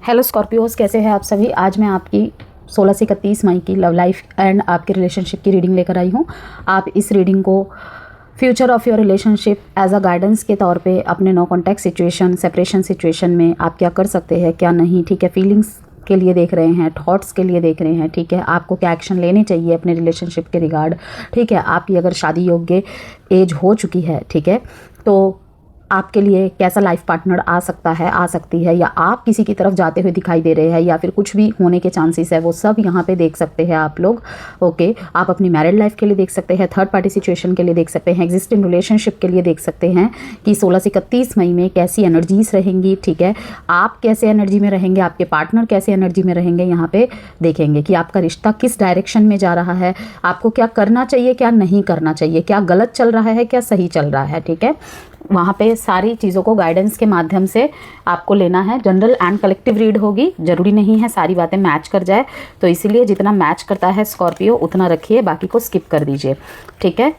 Hello Scorpios, कैसे हैं आप सभी। आज मैं आपकी 16 से 31 मई की लव लाइफ एंड आपके रिलेशनशिप की रीडिंग लेकर आई हूँ। आप इस रीडिंग को future of your relationship as a guidance के तौर पे अपने no contact situation, separation situation में आप क्या कर सकते हैं, क्या नहीं, ठीक है, फीलिंग्स के लिए देख रहे हैं, थॉट्स के लिए देख रहे हैं, ठीक है, आपको क्या एक्शन लेने चाहिए अपने रिलेशनशिप के रिगार्ड, ठीक है, आपकी अगर शादी योग्य एज हो चुकी है, ठीक है, तो आपके लिए कैसा लाइफ पार्टनर आ सकता है, आ सकती है, या आप किसी की तरफ जाते हुए दिखाई दे रहे हैं, या फिर कुछ भी होने के चांसेस है, वो सब यहाँ पे देख सकते हैं आप लोग। ओके, आप अपनी मैरिड लाइफ के लिए देख सकते हैं, थर्ड पार्टी सिचुएशन के लिए देख सकते हैं, एग्जिस्टिंग रिलेशनशिप के लिए देख सकते हैं कि 16 से 31 मई में कैसी एनर्जीज रहेंगी, ठीक है, आप कैसे एनर्जी में रहेंगे, आपके पार्टनर कैसे एनर्जी में रहेंगे, यहाँ पे देखेंगे कि आपका रिश्ता किस डायरेक्शन में जा रहा है, आपको क्या करना चाहिए, क्या नहीं करना चाहिए, क्या गलत चल रहा है, क्या सही चल रहा है, ठीक है। वहाँ पे सारी चीज़ों को गाइडेंस के माध्यम से आपको लेना है। जनरल एंड कलेक्टिव रीड होगी, ज़रूरी नहीं है सारी बातें मैच कर जाए, तो इसीलिए जितना मैच करता है स्कॉर्पियो उतना रखिए, बाकी को स्किप कर दीजिए, ठीक है।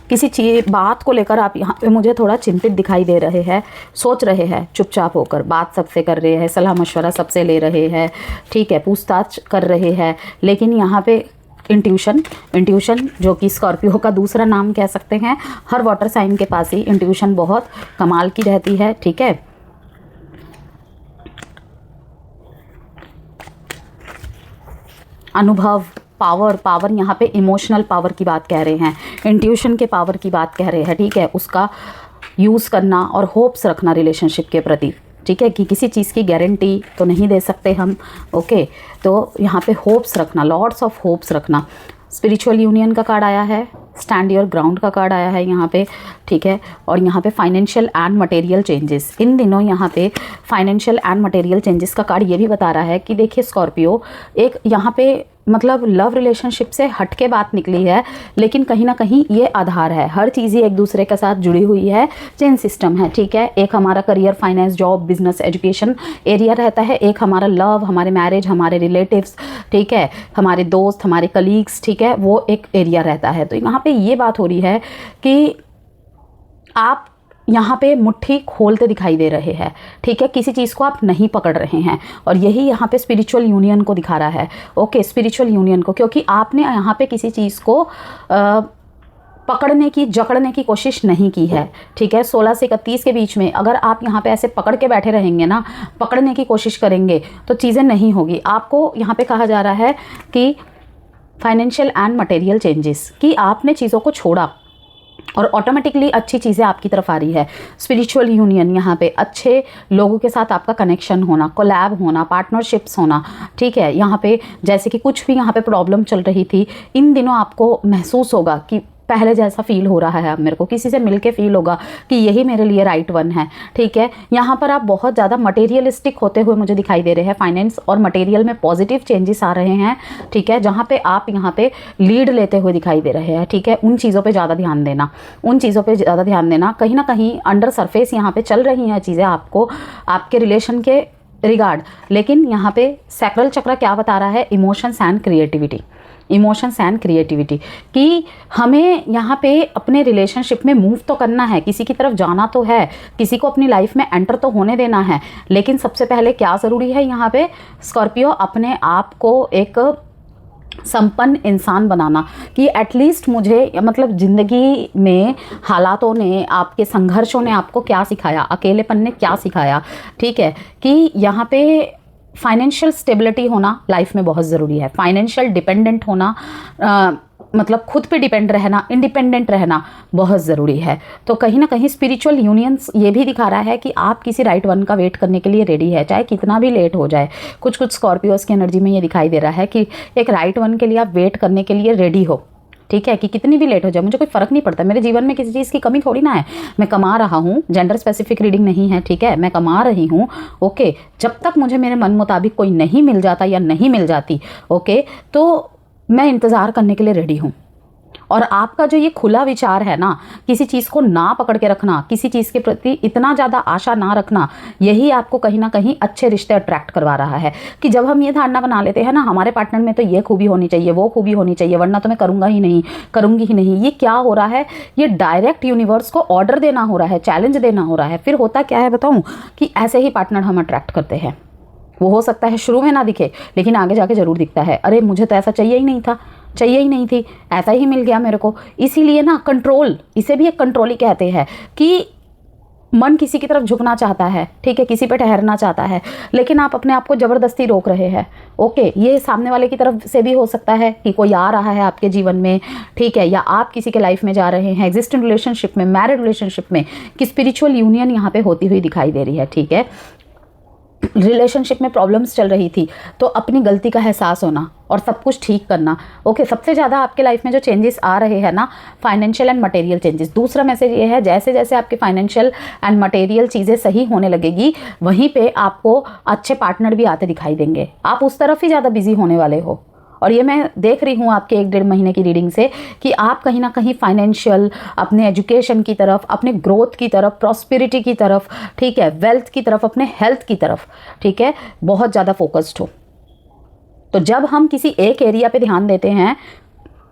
किसी चीज बात को लेकर आप यहाँ पे मुझे थोड़ा चिंतित दिखाई दे रहे हैं, सोच रहे हैं चुपचाप होकर, बात सबसे कर रहे हैं, सलाह मशवरा सबसे ले रहे हैं, ठीक है, पूछताछ कर रहे हैं, लेकिन यहाँ पे इंट्यूशन जो कि स्कॉर्पियो का दूसरा नाम कह सकते हैं, हर वाटर साइन के पास ही इंट्यूशन बहुत कमाल की रहती है, ठीक है। अनुभव, पावर यहाँ पे इमोशनल पावर की बात कह रहे हैं, इंट्यूशन के पावर की बात कह रहे हैं, ठीक है, उसका यूज़ करना और होप्स रखना रिलेशनशिप के प्रति, ठीक है, कि किसी चीज़ की गारंटी तो नहीं दे सकते हम, ओके, तो यहाँ पे होप्स रखना, लॉट्स ऑफ होप्स रखना। स्पिरिचुअल यूनियन का कार्ड आया है, स्टैंड योर ग्राउंड का कार्ड आया है यहाँ पे, ठीक है, और यहाँ पे फाइनेंशियल एंड मटेरियल चेंजेस। इन दिनों यहाँ पे फाइनेंशियल एंड मटेरियल चेंजेस का कार्ड ये भी बता रहा है कि देखिए स्कॉर्पियो, एक यहाँ पे मतलब लव रिलेशनशिप से हट के बात निकली है, लेकिन कहीं ना कहीं ये आधार है, हर चीज़ ही एक दूसरे के साथ जुड़ी हुई है, चेन सिस्टम है, ठीक है। एक हमारा career, finance, job, business, education area रहता है, एक हमारा लव, हमारे मैरिज, हमारे रिलेटिव्स, ठीक है, हमारे दोस्त, हमारे कलीग्स, ठीक है, वो एक एरिया रहता है। तो यहाँ पे ये बात हो रही है कि आप यहाँ पे मुट्ठी खोलते दिखाई दे रहे हैं, ठीक है, किसी चीज़ को आप नहीं पकड़ रहे हैं, और यही यहाँ पे स्पिरिचुअल यूनियन को दिखा रहा है, ओके, स्पिरिचुअल यूनियन को, क्योंकि आपने यहाँ पे किसी चीज़ को पकड़ने की, जकड़ने की कोशिश नहीं की है, ठीक है। 16 से 31 के बीच में अगर आप यहाँ पे ऐसे पकड़ के बैठे रहेंगे ना, पकड़ने की कोशिश करेंगे, तो चीज़ें नहीं होगी। आपको यहाँ पे कहा जा रहा है कि फाइनेंशियल एंड मटेरियल चेंजेस, कि आपने चीज़ों को छोड़ा और ऑटोमेटिकली अच्छी चीज़ें आपकी तरफ आ रही है। स्पिरिचुअल यूनियन, यहाँ पे अच्छे लोगों के साथ आपका कनेक्शन होना, कोलैब होना, पार्टनरशिप्स होना, ठीक है। यहाँ पे जैसे कि कुछ भी यहाँ पे प्रॉब्लम चल रही थी, इन दिनों आपको महसूस होगा कि पहले जैसा फील हो रहा है, अब मेरे को किसी से मिलके फील होगा कि यही मेरे लिए राइट वन है, ठीक है। यहाँ पर आप बहुत ज़्यादा मटेरियलिस्टिक होते हुए मुझे दिखाई दे रहे हैं, फाइनेंस और मटेरियल में पॉजिटिव चेंजेस आ रहे हैं, ठीक है, जहाँ पे आप यहाँ पे लीड लेते हुए दिखाई दे रहे हैं, ठीक है। उन चीज़ों पे ज़्यादा ध्यान देना, उन चीज़ों पे ज़्यादा ध्यान देना, कहीं ना कहीं अंडर सरफेस यहाँ पे चल रही हैं चीज़ें आपको आपके रिलेशन के रिगार्ड, लेकिन यहाँ पे सैक्रल चक्र क्या बता रहा है, emotions and creativity, emotions and creativity, कि हमें यहाँ पे अपने रिलेशनशिप में मूव तो करना है, किसी की तरफ जाना तो है, किसी को अपनी लाइफ में एंटर तो होने देना है, लेकिन सबसे पहले क्या ज़रूरी है यहाँ पे स्कॉर्पियो, अपने आप को एक संपन्न इंसान बनाना, कि एटलीस्ट मुझे मतलब ज़िंदगी में हालातों ने, आपके संघर्षों ने आपको क्या सिखाया, अकेलेपन ने क्या सिखाया, ठीक है, कि यहाँ पे फाइनेंशियल स्टेबिलिटी होना लाइफ में बहुत ज़रूरी है, फाइनेंशियल डिपेंडेंट होना, मतलब खुद पे डिपेंड रहना, इंडिपेंडेंट रहना बहुत ज़रूरी है। तो कहीं ना कहीं स्पिरिचुअल यूनियंस ये भी दिखा रहा है कि आप किसी राइट वन का वेट करने के लिए रेडी है, चाहे कितना भी लेट हो जाए। कुछ कुछ स्कॉर्पियोज की एनर्जी में ये दिखाई दे रहा है कि एक राइट वन के लिए आप वेट करने के लिए रेडी हो, ठीक है, कि कितनी भी लेट हो जाए मुझे कोई फ़र्क नहीं पड़ता, मेरे जीवन में किसी चीज़ की कमी थोड़ी ना है, मैं कमा रहा हूँ, जेंडर स्पेसिफिक रीडिंग नहीं है, ठीक है, मैं कमा रही हूँ, ओके, जब तक मुझे मेरे मन मुताबिक कोई नहीं मिल जाता या नहीं मिल जाती, ओके, तो मैं इंतज़ार करने के लिए रेडी हूँ, और आपका जो ये खुला विचार है ना, किसी चीज़ को ना पकड़ के रखना, किसी चीज़ के प्रति इतना ज़्यादा आशा ना रखना, यही आपको कहीं ना कहीं अच्छे रिश्ते अट्रैक्ट करवा रहा है। कि जब हम ये धारणा बना लेते हैं ना, हमारे पार्टनर में तो ये खूबी होनी चाहिए, वो खूबी होनी चाहिए, वरना तो मैं करूँगा ही नहीं, करूँगी ही नहीं। ये क्या हो रहा है? ये डायरेक्ट यूनिवर्स को ऑर्डर देना हो रहा है, चैलेंज देना हो रहा है। फिर होता क्या है बताऊँ, कि ऐसे ही पार्टनर हम अट्रैक्ट करते हैं। वो हो सकता है शुरू में ना दिखे, लेकिन आगे जाके ज़रूर दिखता है। अरे मुझे तो ऐसा चाहिए ही नहीं था, चाहिए ही नहीं थी, ऐसा ही मिल गया मेरे को। इसीलिए ना कंट्रोल, इसे भी एक कंट्रोल ही कहते हैं, कि मन किसी की तरफ झुकना चाहता है, ठीक है, किसी पे ठहरना चाहता है, लेकिन आप अपने आप को ज़बरदस्ती रोक रहे हैं। ओके, ये सामने वाले की तरफ से भी हो सकता है कि कोई आ रहा है आपके जीवन में, ठीक है, या आप किसी के लाइफ में जा रहे हैं, एग्जिस्टिंग रिलेशनशिप में, मैरिड रिलेशनशिप में, कि स्पिरिचुअल यूनियन यहाँ पे होती हुई दिखाई दे रही है, ठीक है। रिलेशनशिप में प्रॉब्लम्स चल रही थी, तो अपनी गलती का एहसास होना और सब कुछ ठीक करना। ओके, सबसे ज़्यादा आपके लाइफ में जो चेंजेस आ रहे हैं ना, फाइनेंशियल एंड मटेरियल चेंजेस। दूसरा मैसेज ये है, जैसे जैसे आपके फाइनेंशियल एंड मटेरियल चीज़ें सही होने लगेगी, वहीं पे आपको अच्छे पार्टनर भी आते दिखाई देंगे। आप उस तरफ ही ज़्यादा बिजी होने वाले हो। और ये मैं देख रही हूँ आपके 1-1.5 महीने की रीडिंग से, कि आप कहीं ना कहीं फाइनेंशियल, अपने एजुकेशन की तरफ, अपने ग्रोथ की तरफ, प्रॉस्पेरिटी की तरफ, ठीक है, वेल्थ की तरफ, अपने हेल्थ की तरफ, ठीक है, बहुत ज़्यादा फोकस्ड हो। तो जब हम किसी एक एरिया पे ध्यान देते हैं,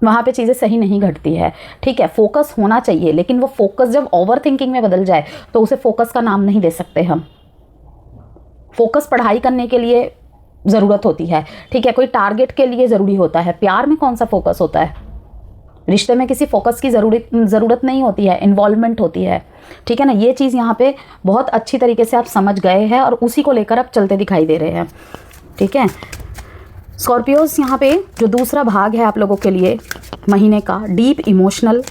वहाँ पे चीज़ें सही नहीं घटती है, ठीक है। फोकस होना चाहिए, लेकिन वो फोकस जब ओवर थिंकिंग में बदल जाए तो उसे फोकस का नाम नहीं दे सकते हम। फोकस पढ़ाई करने के लिए ज़रूरत होती है, ठीक है, कोई टारगेट के लिए ज़रूरी होता है। प्यार में कौन सा फोकस होता है? रिश्ते में किसी फोकस की ज़रूरत नहीं होती है, इन्वॉल्वमेंट होती है, ठीक है ना। ये चीज़ यहाँ पे बहुत अच्छी तरीके से आप समझ गए हैं और उसी को लेकर आप चलते दिखाई दे रहे हैं, ठीक है। स्कॉर्पियोस, यहाँ पे जो दूसरा भाग है आप लोगों के लिए महीने का, डीप इमोशनल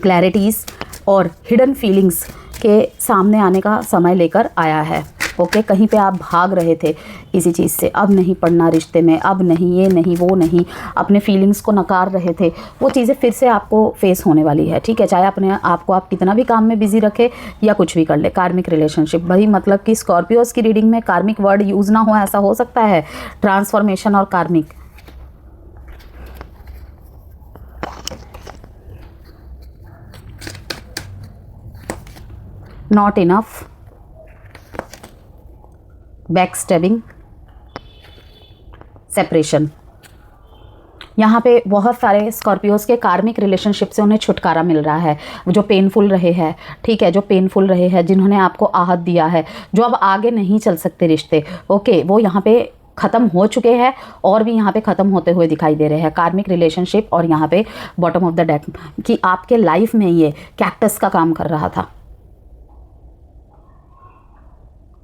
क्लैरिटीज़ और हिडन फीलिंग्स के सामने आने का समय लेकर आया है। ओके, कहीं पे आप भाग रहे थे किसी चीज़ से, अब नहीं पड़ना रिश्ते में, अब नहीं, ये नहीं, वो नहीं, अपने फीलिंग्स को नकार रहे थे, वो चीज़ें फिर से आपको फेस होने वाली है, ठीक है। चाहे अपने आप को आप कितना भी काम में बिजी रखे या कुछ भी कर ले। कार्मिक रिलेशनशिप, भाई मतलब कि स्कॉर्पियोस की रीडिंग में कार्मिक वर्ड यूज़ ना हो, ऐसा हो सकता है। ट्रांसफॉर्मेशन और कार्मिक, not enough, back stabbing, separation. यहाँ पे बहुत सारे स्कॉर्पियोज के कार्मिक रिलेशनशिप से उन्हें छुटकारा मिल रहा है, जो पेनफुल रहे हैं, ठीक है, जो पेनफुल रहे हैं, जिन्होंने आपको आहत दिया है, जो अब आगे नहीं चल सकते रिश्ते, ओके, वो यहाँ पे ख़त्म हो चुके हैं और भी यहाँ पे ख़त्म होते हुए दिखाई दे रहे हैं कार्मिक रिलेशनशिप। और यहाँ पे बॉटम ऑफ द डेक कि आपके लाइफ में ये कैक्टस का काम कर रहा था।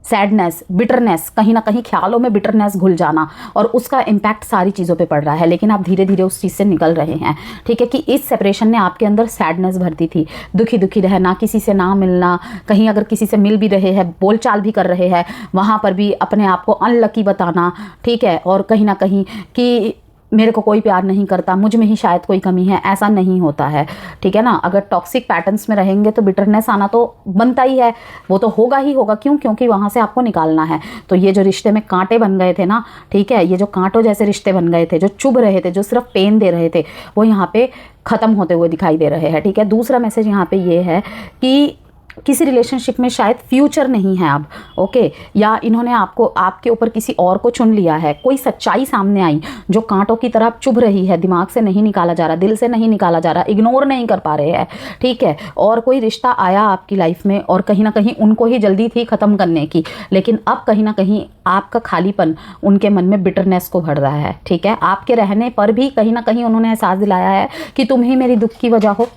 सैडनेस, बिटरनेस, कहीं ना कहीं ख्यालों में बिटरनेस घुल जाना, और उसका इम्पैक्ट सारी चीज़ों पे पड़ रहा है, लेकिन आप धीरे धीरे उस चीज़ से निकल रहे हैं, ठीक है। कि इस सेपरेशन ने आपके अंदर सैडनेस भर दी थी, दुखी दुखी रहना, किसी से ना मिलना, कहीं अगर किसी से मिल भी रहे हैं, बोलचाल भी कर रहे हैं, वहाँ पर भी अपने आप को अनलकी बताना, ठीक है, और कहीं ना कहीं कि मेरे को कोई प्यार नहीं करता, मुझ में ही शायद कोई कमी है, ऐसा नहीं होता है, ठीक है ना। अगर टॉक्सिक पैटर्न्स में रहेंगे तो बिटरनेस आना तो बनता ही है, वो तो होगा ही होगा। क्यों? क्योंकि वहाँ से आपको निकालना है। तो ये जो रिश्ते में कांटे बन गए थे ना, ठीक है, ये जो कांटों जैसे रिश्ते बन गए थे, जो चुभ रहे थे, जो सिर्फ पेन दे रहे थे, वो यहाँ पे ख़त्म होते हुए दिखाई दे रहे हैं, ठीक है। दूसरा मैसेज यहाँ पे ये है कि किसी रिलेशनशिप में शायद फ्यूचर नहीं है अब, ओके, या इन्होंने आपके ऊपर किसी और को चुन लिया है। कोई सच्चाई सामने आई जो कांटों की तरह चुभ रही है, दिमाग से नहीं निकाला जा रहा, दिल से नहीं निकाला जा रहा, इग्नोर नहीं कर पा रहे हैं, ठीक है। और कोई रिश्ता आया आपकी लाइफ में और कहीं ना कहीं उनको ही जल्दी थी ख़त्म करने की, लेकिन अब कहीं ना कहीं आपका खालीपन उनके मन में बिटरनेस को भर रहा है, ठीक है। आपके रहने पर भी कहीं ना कहीं उन्होंने एहसास दिलाया है कि तुम ही मेरी दुख की वजह हो,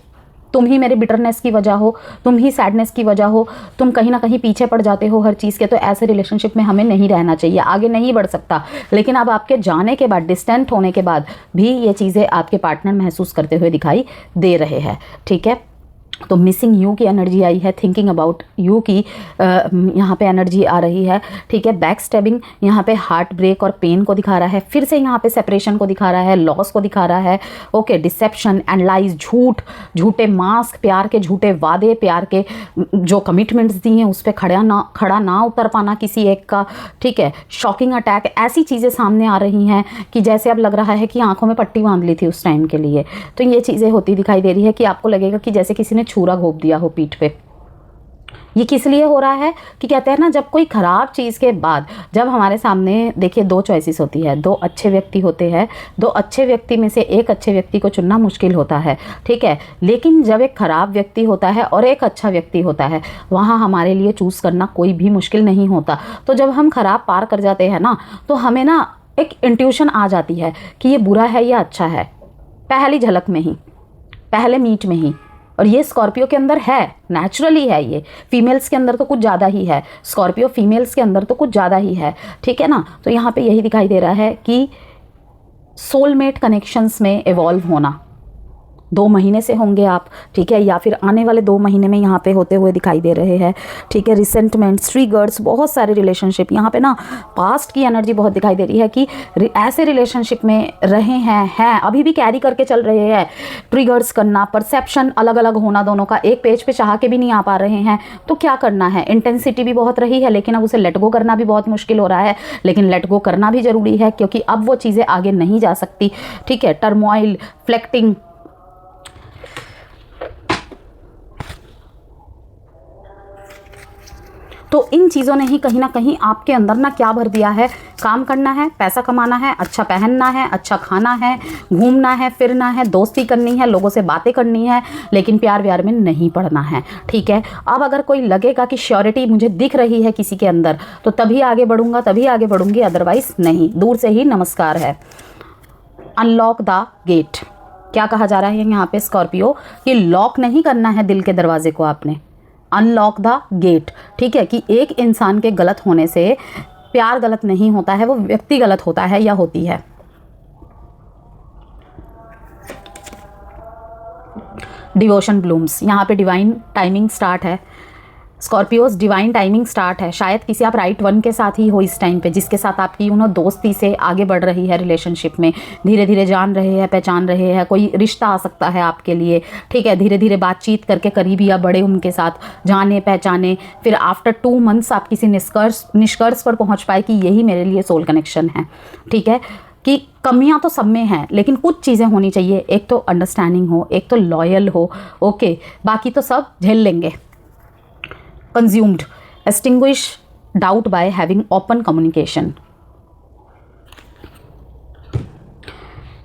तुम ही मेरे बिटरनेस की वजह हो, तुम ही सैडनेस की वजह हो, तुम कहीं ना कहीं पीछे पड़ जाते हो हर चीज़ के। तो ऐसे रिलेशनशिप में हमें नहीं रहना चाहिए, आगे नहीं बढ़ सकता। लेकिन अब आपके जाने के बाद, डिस्टेंट होने के बाद भी ये चीज़ें आपके पार्टनर महसूस करते हुए दिखाई दे रहे हैं, ठीक है। तो मिसिंग यू की एनर्जी आई है, थिंकिंग अबाउट यू की यहाँ पे एनर्जी आ रही है, ठीक है। बैक स्टैबिंग यहाँ पे हार्ट ब्रेक और पेन को दिखा रहा है, फिर से यहाँ पे सेपरेशन को दिखा रहा है, लॉस को दिखा रहा है, ओके। डिसेप्शन एंड लाइज, झूठ, झूठे मास्क, प्यार के झूठे वादे, प्यार के जो कमिटमेंट्स दी हैं उस पर खड़ा ना उतर पाना किसी एक का, ठीक है। शॉकिंग अटैक, ऐसी चीज़ें सामने आ रही हैं कि जैसे अब लग रहा है कि आंखों में पट्टी बांध ली थी उस टाइम के लिए। तो ये चीज़ें होती दिखाई दे रही है कि आपको लगेगा कि जैसे किसी ने छुरा घोंप दिया हो पीठ पे। ये किस लिए हो रहा है कि कहते हैं ना, जब कोई ख़राब चीज़ के बाद जब हमारे सामने, देखिए, दो चॉइसेस होती है, दो अच्छे व्यक्ति होते हैं, दो अच्छे व्यक्ति में से एक अच्छे व्यक्ति को चुनना मुश्किल होता है, ठीक है। लेकिन जब एक ख़राब व्यक्ति होता है और एक अच्छा व्यक्ति होता है, वहाँ हमारे लिए चूज़ करना कोई भी मुश्किल नहीं होता। तो जब हम ख़राब पार कर जाते हैं ना, तो हमें ना एक इंट्यूशन आ जाती है कि ये बुरा है या अच्छा है, पहली झलक में ही, पहले मीट में ही। और ये स्कॉर्पियो के अंदर है, नेचुरली है। ये फीमेल्स के अंदर तो कुछ ज़्यादा ही है, स्कॉर्पियो फीमेल्स के अंदर तो कुछ ज़्यादा ही है, ठीक है ना। तो यहाँ पे यही दिखाई दे रहा है कि सोलमेट कनेक्शंस में इवॉल्व होना 2 महीने से होंगे आप, ठीक है, या फिर आने वाले 2 महीने में यहाँ पे होते हुए दिखाई दे रहे हैं, ठीक है। रिसेंटमेंट्स, ट्रिगर्स, बहुत सारे रिलेशनशिप यहाँ पे ना, पास्ट की एनर्जी बहुत दिखाई दे रही है कि ऐसे रिलेशनशिप में रहे हैं अभी भी कैरी करके चल रहे हैं। ट्रिगर्स करना, परसेप्शन अलग अलग होना, दोनों का एक पेज पे चाह के भी नहीं आ पा रहे हैं, तो क्या करना है। इंटेंसिटी भी बहुत रही है, लेकिन अब उसे लेट गो करना भी बहुत मुश्किल हो रहा है, लेकिन लेट गो करना भी ज़रूरी है क्योंकि अब वो चीज़ें आगे नहीं जा सकती, ठीक है। टर्मोइल, फ्लेक्टिंग, तो इन चीज़ों ने ही कहीं ना कहीं आपके अंदर ना क्या भर दिया है, काम करना है, पैसा कमाना है, अच्छा पहनना है, अच्छा खाना है, घूमना है, फिरना है, दोस्ती करनी है, लोगों से बातें करनी है, लेकिन प्यार व्यार में नहीं पड़ना है, ठीक है। अब अगर कोई लगेगा कि श्योरिटी मुझे दिख रही है किसी के अंदर, तो तभी आगे बढ़ूंगा, तभी आगे बढ़ूंगी, अदरवाइज नहीं, दूर से ही नमस्कार है। अनलॉक द गेट, क्या कहा जा रहा है यहाँ पे स्कॉर्पियो, कि लॉक नहीं करना है दिल के दरवाजे को आपने, अनलॉक द गेट, ठीक है। कि एक इंसान के गलत होने से प्यार गलत नहीं होता है, वो व्यक्ति गलत होता है या होती है। डिवोशन ब्लूम्स, यहाँ पे डिवाइन टाइमिंग स्टार्ट है, स्कॉर्पियोज डिवाइन टाइमिंग स्टार्ट है। शायद किसी आप राइट वन के साथ ही हो इस टाइम पे, जिसके साथ आपकी दोस्ती से आगे बढ़ रही है, रिलेशनशिप में धीरे धीरे जान रहे हैं, पहचान रहे हैं, कोई रिश्ता आ सकता है आपके लिए, ठीक है। धीरे धीरे बातचीत करके करीबी या बड़े उनके साथ जाने पहचाने, फिर आफ्टर 2 मंथ्स आप किसी निष्कर्ष पर पहुँच पाए कि यही मेरे लिए सोल कनेक्शन है, ठीक है। कि कमियां तो सब में हैं, लेकिन कुछ चीज़ें होनी चाहिए, एक तो अंडरस्टैंडिंग हो, एक तो लॉयल हो, ओके, बाकी तो सब झेल लेंगे। Consumed, extinguish doubt by having open communication,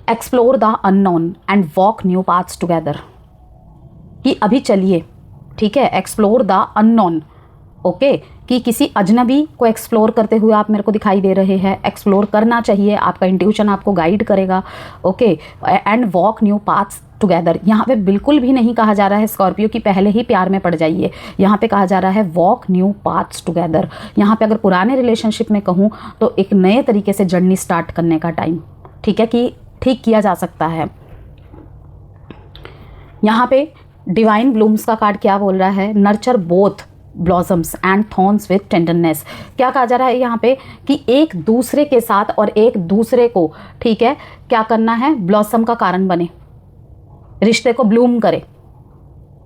explore the unknown and walk new paths together, कि अभी चलिए, ठीक है, explore the unknown, ओके, कि किसी अजनबी को एक्सप्लोर करते हुए आप मेरे को दिखाई दे रहे हैं। एक्सप्लोर करना चाहिए, आपका इंट्यूशन आपको गाइड करेगा, okay. And walk new paths together, यहाँ पे बिल्कुल भी नहीं कहा जा रहा है स्कॉर्पियो कि पहले ही प्यार में पड़ जाइए, यहाँ पे कहा जा रहा है वॉक न्यू पाथ्स टुगेदर। यहाँ पे अगर पुराने रिलेशनशिप में कहूँ तो एक नए तरीके से जर्नी स्टार्ट करने का टाइम, ठीक है, कि ठीक किया जा सकता है। यहाँ पे डिवाइन ब्लूम्स का कार्ड क्या बोल रहा है, nurture both blossoms and thorns with tenderness. क्या कहा जा रहा है यहाँ पे कि एक दूसरे के साथ और एक दूसरे को, ठीक है, क्या करना है, ब्लॉसम का कारण बने, रिश्ते को ब्लूम करे,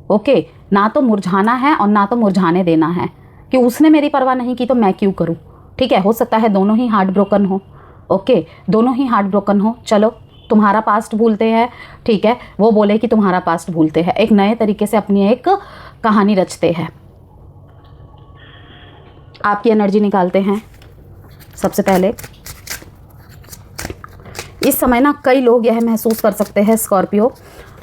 ओके। ना तो मुरझाना है और ना तो मुरझाने देना है कि उसने मेरी परवाह नहीं की तो मैं क्यों करूँ, ठीक है। हो सकता है दोनों ही हार्ट ब्रोकन हो, ओके, दोनों ही हार्ट ब्रोकन हो। चलो तुम्हारा पास्ट भूलते हैं, ठीक है, वो बोले कि तुम्हारा पास्ट भूलते हैं, एक नए तरीके से अपनी एक कहानी रचते हैं। आपकी एनर्जी निकालते हैं। सबसे पहले इस समय ना कई लोग यह महसूस कर सकते हैं स्कॉर्पियो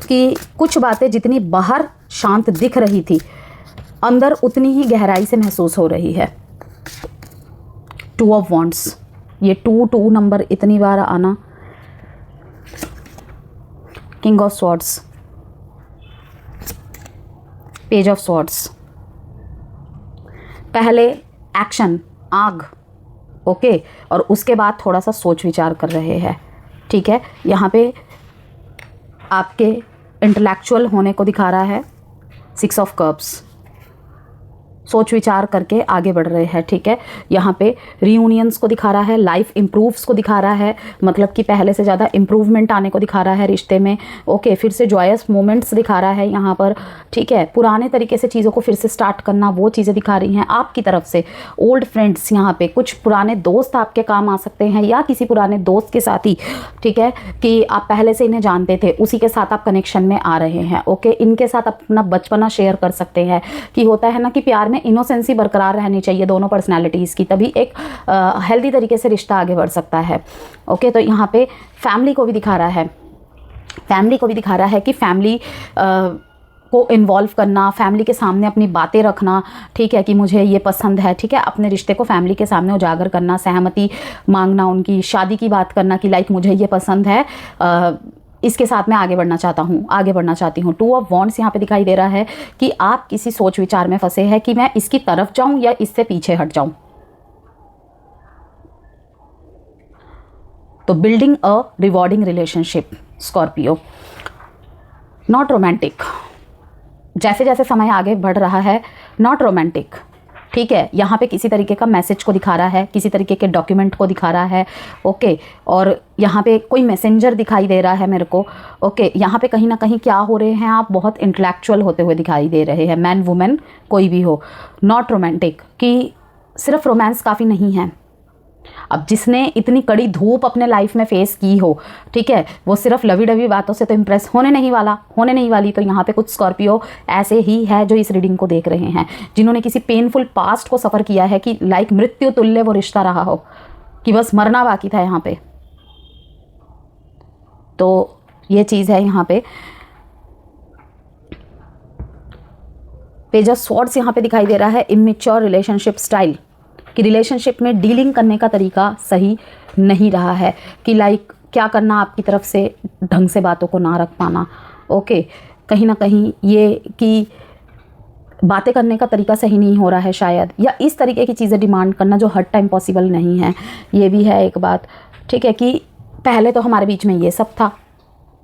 कि कुछ बातें जितनी बाहर शांत दिख रही थी, अंदर उतनी ही गहराई से महसूस हो रही है। 2 ऑफ वॉन्ड्स, ये 2 नंबर इतनी बार आना, king of swords, page of swords, पहले एक्शन, आग, ओके, और उसके बाद थोड़ा सा सोच विचार कर रहे हैं, ठीक है। यहाँ पे आपके इंटेलेक्चुअल होने को दिखा रहा है, 6 ऑफ कप्स, सोच विचार करके आगे बढ़ रहे हैं, ठीक है। यहाँ पे रीयूनियंस को दिखा रहा है, लाइफ इम्प्रूव्स को दिखा रहा है, मतलब कि पहले से ज़्यादा इम्प्रूवमेंट आने को दिखा रहा है रिश्ते में, ओके। फिर से जॉयस मोमेंट्स दिखा रहा है यहाँ पर, ठीक है। पुराने तरीके से चीज़ों को फिर से स्टार्ट करना, वो चीज़ें दिखा रही हैं आपकी तरफ से। ओल्ड फ्रेंड्स, यहाँ पे कुछ पुराने दोस्त आपके काम आ सकते हैं, या किसी पुराने दोस्त के साथ ही, ठीक है, कि आप पहले से इन्हें जानते थे, उसी के साथ आप कनेक्शन में आ रहे हैं, ओके। इनके साथ अपना बचपना शेयर कर सकते हैं। कि होता है ना कि प्यार में इनोसेंसी बरकरार रहनी चाहिए दोनों पर्सनालिटीज़ की, तभी एक हेल्दी तरीके से रिश्ता आगे बढ़ सकता है, ओके। तो यहाँ पे फैमिली को भी दिखा रहा है, फैमिली को भी दिखा रहा है कि फैमिली को इन्वॉल्व करना, फैमिली के सामने अपनी बातें रखना, ठीक है, कि मुझे ये पसंद है, ठीक है। अपने रिश्ते को फैमिली के सामने उजागर करना, सहमति मांगना, उनकी शादी की बात करना कि लाइक मुझे ये पसंद है, इसके साथ मैं आगे बढ़ना चाहता हूँ, आगे बढ़ना चाहती हूँ। 2 ऑफ वॉन्ड्स यहाँ पे दिखाई दे रहा है कि आप किसी सोच विचार में फंसे हैं कि मैं इसकी तरफ जाऊँ या इससे पीछे हट जाऊँ। तो building a rewarding relationship, Scorpio, not romantic. जैसे जैसे समय आगे बढ़ रहा है, नॉट रोमांटिक, ठीक है। यहाँ पे किसी तरीके का मैसेज को दिखा रहा है, किसी तरीके के डॉक्यूमेंट को दिखा रहा है, ओके। और यहाँ पे कोई मैसेंजर दिखाई दे रहा है मेरे को, ओके। यहाँ पे कहीं ना कहीं क्या हो रहे हैं, आप बहुत इंटेलेक्चुअल होते हुए दिखाई दे रहे हैं, मैन वुमेन कोई भी हो। नॉट रोमांटिक, कि सिर्फ रोमांस काफ़ी नहीं है। अब जिसने इतनी कड़ी धूप अपने लाइफ में फेस की हो, ठीक है, वो सिर्फ लवी डवी बातों से तो इम्प्रेस होने नहीं वाला, होने नहीं वाली। तो यहाँ पे कुछ स्कॉर्पियो ऐसे ही है जो इस रीडिंग को देख रहे हैं, जिन्होंने किसी पेनफुल पास्ट को सफ़र किया है कि लाइक मृत्यु तुल्य वो रिश्ता रहा हो, कि बस मरना बाकी था यहाँ पे। तो ये चीज़ है यहाँ पे। पेज ऑफ स्वॉर्ड्स यहाँ पे दिखाई दे रहा है, इमेच्योर रिलेशनशिप स्टाइल, कि रिलेशनशिप में डीलिंग करने का तरीका सही नहीं रहा है, कि लाइक क्या करना, आपकी तरफ से ढंग से बातों को ना रख पाना, ओके। कहीं ना कहीं ये कि बातें करने का तरीका सही नहीं हो रहा है शायद, या इस तरीके की चीज़ें डिमांड करना जो हर टाइम पॉसिबल नहीं है, ये भी है एक बात, ठीक है। कि पहले तो हमारे बीच में ये सब था,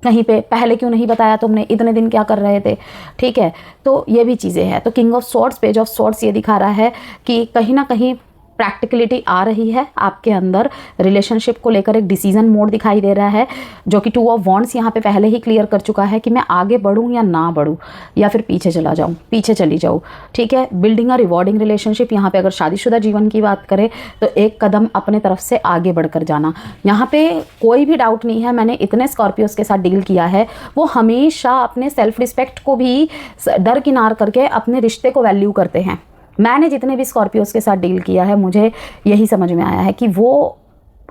कहीं पे पहले क्यों नहीं बताया तुमने, इतने दिन क्या कर रहे थे, ठीक है। तो ये भी चीज़ें हैं। तो king of swords, page of swords ये दिखा रहा है कि कहीं ना कहीं प्रैक्टिकलिटी आ रही है आपके अंदर, रिलेशनशिप को लेकर एक डिसीजन मोड दिखाई दे रहा है, जो कि 2 ऑफ वॉन्ड्स यहाँ पे पहले ही क्लियर कर चुका है कि मैं आगे बढ़ूँ या ना बढ़ूँ, या फिर पीछे चला जाऊँ, पीछे चली जाऊँ, ठीक है। बिल्डिंग अ रिवॉर्डिंग रिलेशनशिप, यहाँ पे अगर शादीशुदा जीवन की बात करें तो एक कदम अपने तरफ से आगे बढ़कर जाना। यहाँ पे कोई भी डाउट नहीं है, मैंने इतने स्कॉर्पियोज के साथ डील किया है, वो हमेशा अपने सेल्फ रिस्पेक्ट को भी दरकिनार करके अपने रिश्ते को वैल्यू करते हैं। मैंने जितने भी स्कॉर्पियोज के साथ डील किया है, मुझे यही समझ में आया है कि वो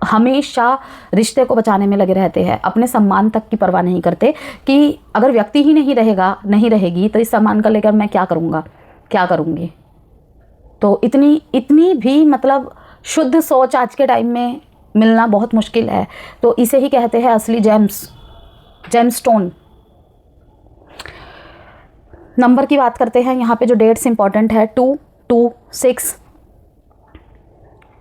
हमेशा रिश्ते को बचाने में लगे रहते हैं, अपने सम्मान तक की परवाह नहीं करते कि अगर व्यक्ति ही नहीं रहेगा, नहीं रहेगी, तो इस सम्मान को लेकर मैं क्या करूँगा, क्या करूँगी। तो इतनी भी मतलब शुद्ध सोच आज के टाइम में मिलना बहुत मुश्किल है। तो इसे ही कहते हैं असली जेमस्टोन। नंबर की बात करते हैं, यहाँ पे जो डेट्स इंपॉर्टेंट है 2, 2, 6।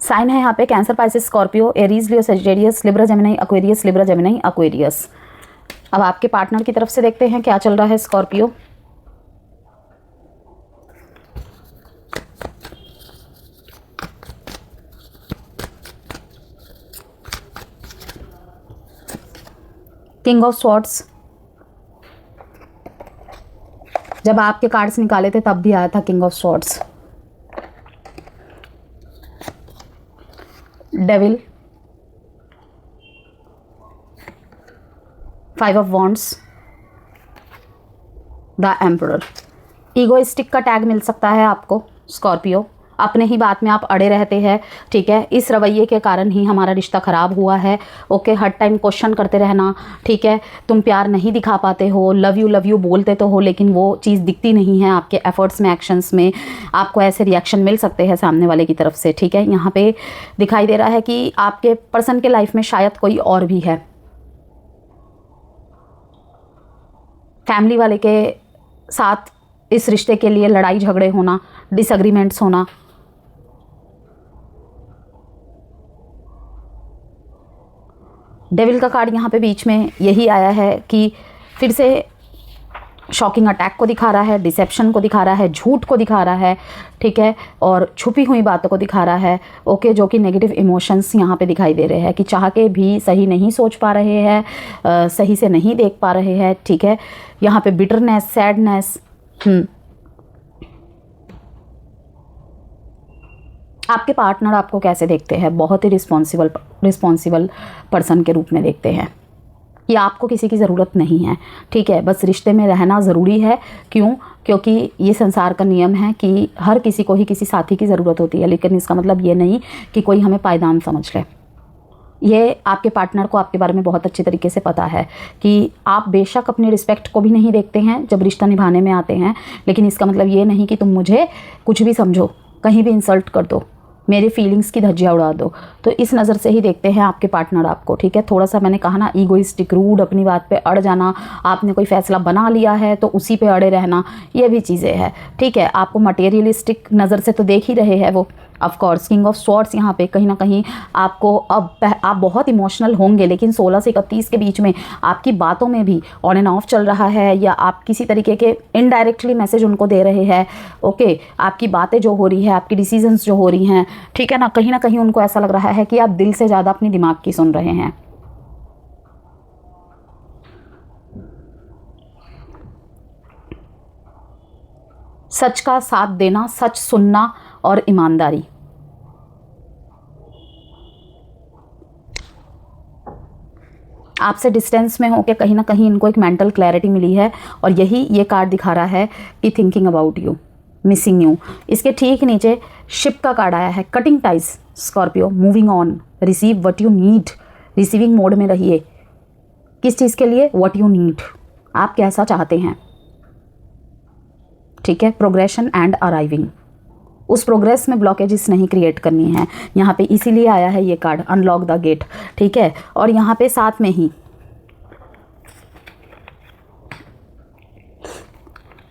साइन है यहाँ पे Cancer, Pisces, Scorpio, Aries, Leo, Sagittarius, Libra, Gemini, Aquarius, Libra, Gemini, Aquarius. अब आपके पार्टनर की तरफ से देखते हैं क्या चल रहा है स्कॉर्पियो। किंग ऑफ स्वॉर्ड्स, जब आपके कार्ड्स निकाले थे तब भी आया था king of swords. Devil, 5 of wands, the emperor. Egoistic का टैग मिल सकता है आपको स्कॉर्पियो, अपने ही बात में आप अड़े रहते हैं, ठीक है। इस रवैये के कारण ही हमारा रिश्ता ख़राब हुआ है, ओके। हर टाइम क्वेश्चन करते रहना, ठीक है। तुम प्यार नहीं दिखा पाते हो, लव यू बोलते तो हो, लेकिन वो चीज़ दिखती नहीं है आपके एफर्ट्स में, एक्शंस में। आपको ऐसे रिएक्शन मिल सकते हैं सामने वाले की तरफ से, ठीक है। यहाँ पे दिखाई दे रहा है कि आपके पर्सन के लाइफ में शायद कोई और भी है। फैमिली वाले के साथ इस रिश्ते के लिए लड़ाई झगड़े होना, डिसएग्रीमेंट्स होना, डेविल का कार्ड यहाँ पे बीच में यही आया है कि फिर से शॉकिंग अटैक को दिखा रहा है, डिसेप्शन को दिखा रहा है, झूठ को दिखा रहा है, ठीक है, और छुपी हुई बातों को दिखा रहा है। ओके, जो कि नेगेटिव इमोशंस यहाँ पे दिखाई दे रहे हैं कि चाह के भी सही नहीं सोच पा रहे हैं, सही से नहीं देख पा रहे हैं, ठीक है। यहाँ पे बिटरनेस, सैडनेस, आपके पार्टनर आपको कैसे देखते हैं? बहुत ही रिस्पॉन्सिबल पर्सन के रूप में देखते हैं कि आपको किसी की ज़रूरत नहीं है, ठीक है, बस रिश्ते में रहना ज़रूरी है। क्यों? क्योंकि ये संसार का नियम है कि हर किसी को ही किसी साथी की ज़रूरत होती है, लेकिन इसका मतलब ये नहीं कि कोई हमें पायदान समझ ले। ये आपके पार्टनर को आपके बारे में बहुत अच्छी तरीके से पता है कि आप बेशक अपनी रिस्पेक्ट को भी नहीं देखते हैं जब रिश्ता निभाने में आते हैं, लेकिन इसका मतलब ये नहीं कि तुम मुझे कुछ भी समझो, कहीं भी इंसल्ट कर दो, मेरे फीलिंग्स की धज्जियाँ उड़ा दो। तो इस नज़र से ही देखते हैं आपके पार्टनर आपको, ठीक है। थोड़ा सा मैंने कहा ना, ईगोइस्टिक, रूड, अपनी बात पे अड़ जाना, आपने कोई फैसला बना लिया है तो उसी पे अड़े रहना, ये भी चीज़ें हैं, ठीक है। आपको मटेरियलिस्टिक नज़र से तो देख ही रहे हैं वो, of course. King of swords यहाँ पे कहीं ना कहीं आपको आप बहुत इमोशनल होंगे, लेकिन 16 से 31 के बीच में आपकी बातों में भी ऑन एंड ऑफ चल रहा है, या आप किसी तरीके के इनडायरेक्टली मैसेज उनको दे रहे हैं। ओके, आपकी बातें जो हो रही है, आपकी डिसीजंस जो हो रही हैं, ठीक है ना कहीं उनको ऐसा लग रहा है कि आप दिल से ज़्यादा अपने दिमाग की सुन रहे हैं। सच का साथ देना, सच सुनना और ईमानदारी, आपसे डिस्टेंस में होकर कहीं ना कहीं इनको एक मेंटल क्लैरिटी मिली है, और यही ये कार्ड दिखा रहा है कि thinking about you, missing you. इसके ठीक नीचे शिप का कार्ड आया है, cutting ties, Scorpio, moving on, receive what you need, receiving mode में रहिए। किस चीज़ के लिए? व्हाट यू नीड, आप कैसा चाहते हैं, ठीक है। प्रोग्रेशन एंड अराइविंग, उस प्रोग्रेस में ब्लॉकेजेस नहीं क्रिएट करनी है यहाँ पे, इसीलिए आया है ये कार्ड, अनलॉक द गेट, ठीक है। और यहाँ पे साथ में ही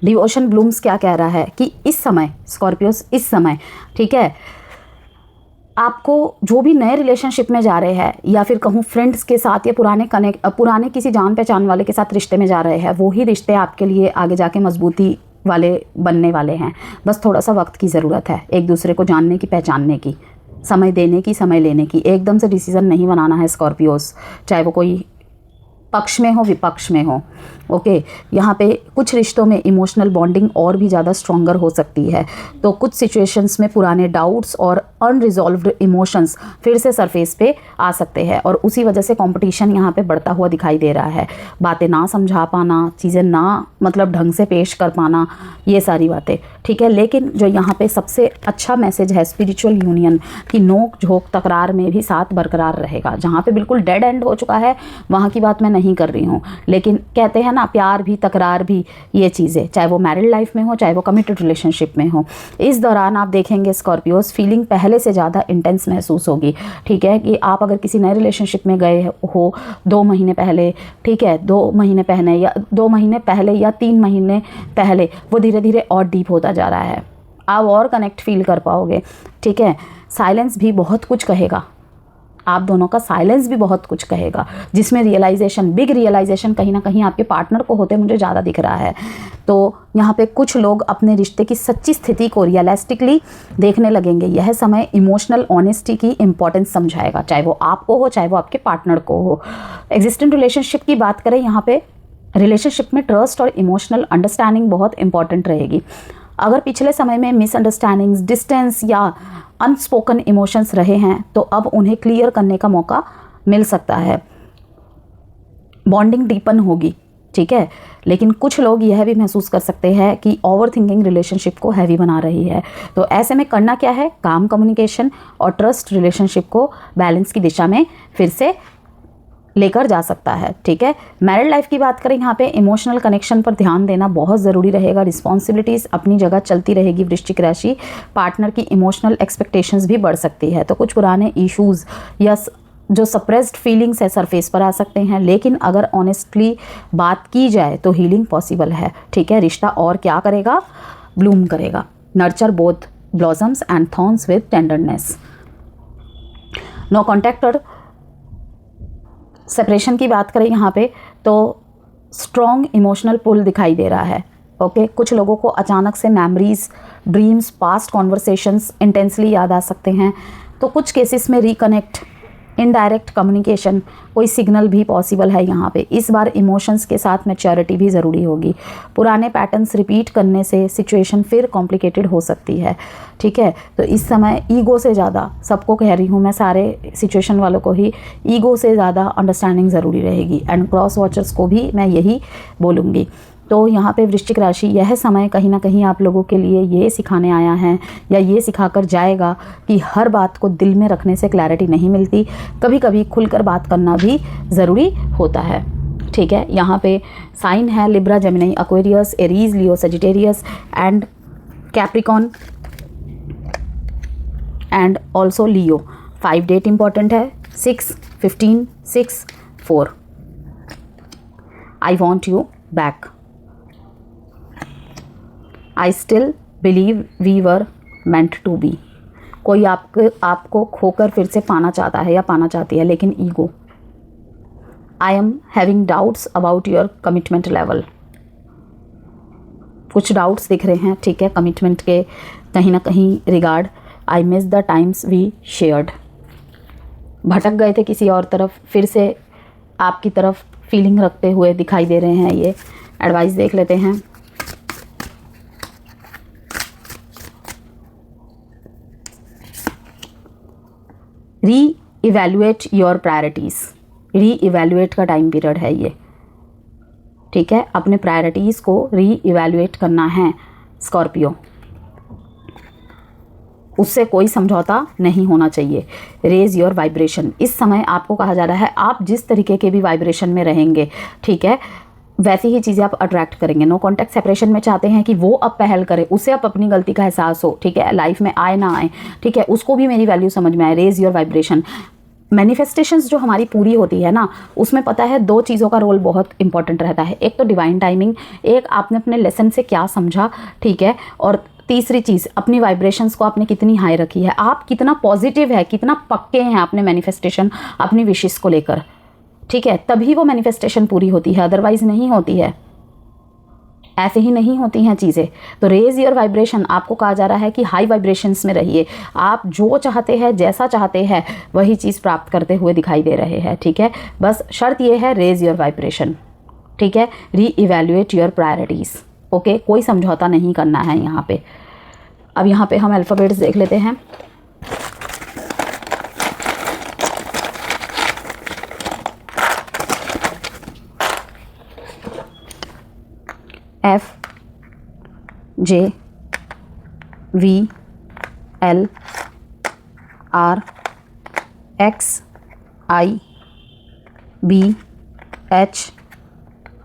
डिवोशन ब्लूम्स क्या कह रहा है कि इस समय स्कॉर्पियोस, इस समय, ठीक है, आपको जो भी नए रिलेशनशिप में जा रहे हैं, या फिर कहूँ फ्रेंड्स के साथ, या पुराने किसी जान पहचान वाले के साथ रिश्ते में जा रहे हैं, वो ही रिश्ते आपके लिए आगे जाके मजबूती वाले बनने वाले हैं। बस थोड़ा सा वक्त की ज़रूरत है, एक दूसरे को जानने की, पहचानने की, समय देने की, समय लेने की। एकदम से डिसीज़न नहीं बनाना है स्कॉर्पियोस, चाहे वो कोई पक्ष में हो, विपक्ष में हो। ओके, यहाँ पे कुछ रिश्तों में इमोशनल बॉन्डिंग और भी ज़्यादा स्ट्रॉन्गर हो सकती है, तो कुछ सिचुएशंस में पुराने डाउट्स और अनरिजॉल्व्ड इमोशंस फिर से सरफेस पे आ सकते हैं, और उसी वजह से कंपटीशन यहाँ पे बढ़ता हुआ दिखाई दे रहा है। बातें ना समझा पाना, चीज़ें ना मतलब ढंग से पेश कर पाना, ये सारी बातें, ठीक है। लेकिन जो यहाँ पे सबसे अच्छा मैसेज है, स्पिरिचुअल यूनियन की, नोक झोंक तकरार में भी साथ बरकरार रहेगा। जहाँ पे बिल्कुल डेड एंड हो चुका है वहाँ की बात मैं नहीं कर रही हूँ, लेकिन कहते हैं ना, प्यार भी, तकरार भी, ये चीज़ें, चाहे वो मैरिड लाइफ में हो, चाहे वो कमिटेड रिलेशनशिप में हो, इस दौरान आप देखेंगे स्कॉर्पियोस फीलिंग पहले से ज़्यादा इंटेंस महसूस होगी, ठीक है। कि आप अगर किसी नए रिलेशनशिप में गए हो 2 महीने पहले, ठीक है, 2 महीने पहले या 2 महीने पहले या 3 महीने पहले, वो धीरे धीरे और डीप होता जा रहा है, आप और कनेक्ट फील कर पाओगे, ठीक है। साइलेंस भी बहुत कुछ कहेगा, आप दोनों का साइलेंस भी बहुत कुछ कहेगा, जिसमें रियलाइजेशन, बिग रियलाइजेशन कहीं ना कहीं आपके पार्टनर को होते मुझे ज़्यादा दिख रहा है। तो यहाँ पे कुछ लोग अपने रिश्ते की सच्ची स्थिति को रियलिस्टिकली देखने लगेंगे। यह समय इमोशनल ऑनेस्टी की इंपॉर्टेंस समझाएगा, चाहे वो आपको हो, चाहे वो आपके पार्टनर को हो। एग्जिस्टिंग रिलेशनशिप की बात करें, यहाँ पे रिलेशनशिप में ट्रस्ट और इमोशनल अंडरस्टैंडिंग बहुत इंपॉर्टेंट रहेगी। अगर पिछले समय में मिसअंडरस्टैंडिंग्स, डिस्टेंस या अनस्पोकन इमोशंस रहे हैं, तो अब उन्हें क्लियर करने का मौका मिल सकता है, बॉन्डिंग डीपन होगी, ठीक है। लेकिन कुछ लोग यह भी महसूस कर सकते हैं कि ओवर थिंकिंग रिलेशनशिप को हैवी बना रही है, तो ऐसे में करना क्या है, काम कम्युनिकेशन और ट्रस्ट रिलेशनशिप को बैलेंस की दिशा में फिर से लेकर जा सकता है, ठीक है। मैरिड लाइफ की बात करें, यहाँ पे इमोशनल कनेक्शन पर ध्यान देना बहुत ज़रूरी रहेगा। रिस्पॉन्सिबिलिटीज़ अपनी जगह चलती रहेगी वृश्चिक राशि, पार्टनर की इमोशनल एक्सपेक्टेशंस भी बढ़ सकती है, तो कुछ पुराने इश्यूज़ या जो सप्रेस्ड फीलिंग्स है सरफेस पर आ सकते हैं, लेकिन अगर ऑनेस्टली बात की जाए तो हीलिंग पॉसिबल है, ठीक है। रिश्ता और क्या करेगा, ब्लूम करेगा, nurture both blossoms and thorns with tenderness. No contact और सेपरेशन की बात करें यहाँ पे, तो स्ट्रॉन्ग इमोशनल पुल दिखाई दे रहा है। ओके, कुछ लोगों को अचानक से memories, dreams, past conversations intensely याद आ सकते हैं। तो कुछ केसेस में रिकनेक्ट, इनडायरेक्ट कम्युनिकेशन, कोई सिग्नल भी पॉसिबल है यहाँ पे। इस बार इमोशंस के साथ मैच्योरिटी भी ज़रूरी होगी। पुराने पैटर्न्स रिपीट करने से सिचुएशन फिर कॉम्प्लिकेटेड हो सकती है। ठीक है, तो इस समय ईगो से ज़्यादा, सबको कह रही हूँ मैं, सारे सिचुएशन वालों को ही, ईगो से ज़्यादा अंडरस्टैंडिंग ज़रूरी रहेगी। एंड क्रॉस वॉचर्स को भी मैं यही बोलूँगी। तो यहाँ पे वृश्चिक राशि, यह समय कहीं ना कहीं आप लोगों के लिए ये सिखाने आया है या ये सिखाकर जाएगा कि हर बात को दिल में रखने से क्लैरिटी नहीं मिलती, कभी कभी खुलकर बात करना भी ज़रूरी होता है। ठीक है, यहाँ पे साइन है Libra, Gemini, Aquarius, Aries, Leo, Sagittarius and Capricorn and also Leo. 5 date important है, 6, 15, 6, 4। I want you back. I still believe we were meant to be. कोई आपको खोकर फिर से पाना चाहता है या पाना चाहती है, लेकिन ego. I am having doubts about your commitment level. कुछ डाउट्स दिख रहे हैं, ठीक है, कमिटमेंट के कहीं ना कहीं regard. I miss the times we shared. भटक गए थे किसी और तरफ, फिर से आपकी तरफ फीलिंग रखते हुए दिखाई दे रहे हैं। ये एडवाइस देख लेते हैं। री इवेल्युएट योर प्रायोरिटीज़। री इवेल्युएट का टाइम पीरियड है ये। ठीक है, अपने प्रायोरिटीज़ को री इवेल्युएट करना है स्कॉर्पियो। उससे कोई समझौता नहीं होना चाहिए। Raise your vibration. इस समय आपको कहा जा रहा है, आप जिस तरीके के भी वाइब्रेशन में रहेंगे, ठीक है, वैसी ही चीज़ें आप अट्रैक्ट करेंगे। नो कॉन्टैक्ट सेपरेशन में चाहते हैं कि वो अब पहल करे, उसे अब अपनी गलती का एहसास हो, ठीक है, लाइफ में आए ना आए, ठीक है, उसको भी मेरी वैल्यू समझ में आए। Raise your vibration. मैनिफेस्टेशंस जो हमारी पूरी होती है ना, उसमें पता है 2 चीज़ों का रोल बहुत इंपॉर्टेंट रहता है। एक तो डिवाइन टाइमिंग, एक आपने अपने लेसन से क्या समझा, ठीक है, और तीसरी चीज़ अपनी वाइब्रेशंस को आपने कितनी हाई रखी है, आप कितना पॉजिटिव है, कितना पक्के हैं अपने मैनिफेस्टेशन, अपनी विशेस को लेकर, ठीक है, तभी वो मैनिफेस्टेशन पूरी होती है, अदरवाइज नहीं होती है, ऐसे ही नहीं होती हैं चीज़ें। तो रेज योर वाइब्रेशन, आपको कहा जा रहा है कि हाई वाइब्रेशंस में रहिए। आप जो चाहते हैं, जैसा चाहते हैं, वही चीज़ प्राप्त करते हुए दिखाई दे रहे हैं। ठीक है, बस शर्त ये है, रेज योर वाइब्रेशन। ठीक है, री इवेल्युएट योर प्रायोरिटीज़। ओके, कोई समझौता नहीं करना है यहाँ पे। अब यहाँ पे हम अल्फ़ाबेट्स देख लेते हैं। F, J, V, L, R, X, I, B, H,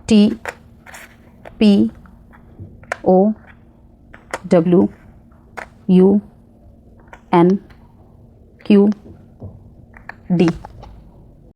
T, P, O, W, U, N, Q, D।